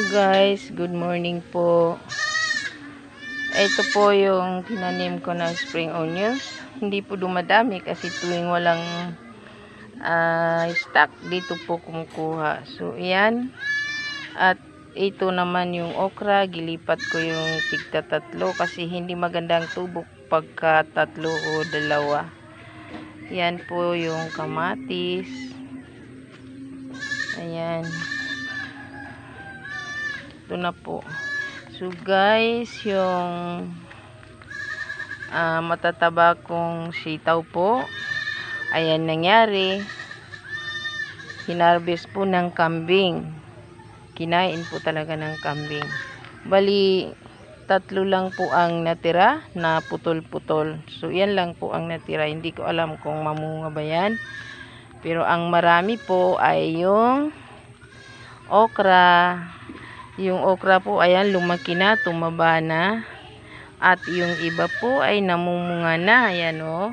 Guys, good morning po. Ito po yung tinanim ko na spring onions. Hindi po dumadami kasi tuwing walang stock dito po kumukuha. So, ayan. At ito naman yung okra. Gilipat ko yung tigta tatlo kasi hindi magandang tubok pagka tatlo o dalawa. Yan po yung kamatis. Ayan. Ito na po. So guys, yung matataba kong sitaw po, ayan nangyari. Hinarvest po ng kambing. Kinain po talaga ng kambing. Bali, 3 lang po ang natira na putol-putol. So yan lang po ang natira. Hindi ko alam kung mamunga ba yan. Pero ang marami po ay yung okra. Yung okra po, ayan, lumaki na, tumaba na. At yung iba po ay namumunga na. Ayan o.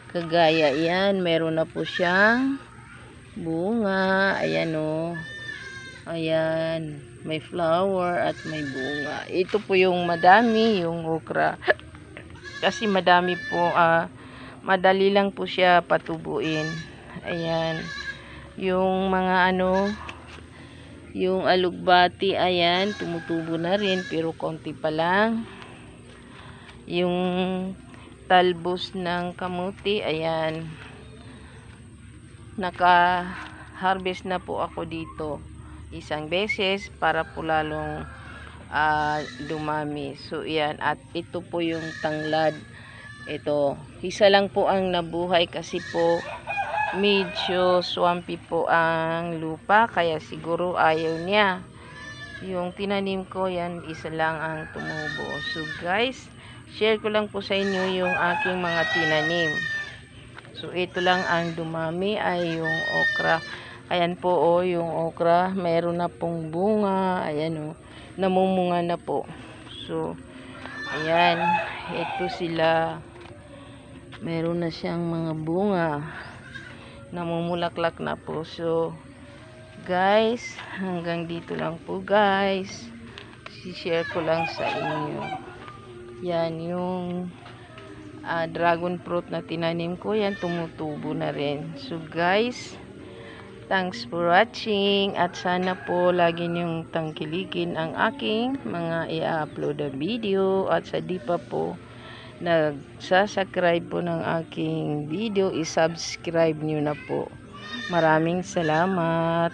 Kagaya yan. Meron na po siyang bunga. Ayan o. Ayan. May flower at may bunga. Ito po yung madami, yung okra. Kasi madami po, madali lang po siya patubuin. Ayan. Yung mga yung alugbati, ayan, tumutubo na rin pero konti pa lang. Yung talbos ng kamuti, ayan, naka-harvest na po ako dito isang beses para po lalong dumami. So, ayan, at ito po yung tanglad. Ito, isa lang po ang nabuhay kasi po medyo swampy po ang lupa, kaya siguro ayaw niya. Yung tinanim ko, yan, isa lang ang tumubo. So guys, share ko lang po sa inyo yung aking mga tinanim. So ito lang ang dumami ay yung okra. Ayan po yung okra, mayroon na pong bunga. Ayan namumunga na po. So ayan, ito sila, mayroon na siyang mga bunga, namumulaklak na po. So guys, hanggang dito lang po guys, share ko lang sa inyo. Yan yung dragon fruit na tinanim ko, yan tumutubo na rin. So guys, thanks for watching at sana po lagi niyong tangkilikin ang aking mga i-upload na video. At sa di pa po nagsasubscribe po ng aking video, i-subscribe nyo na po. Maraming salamat.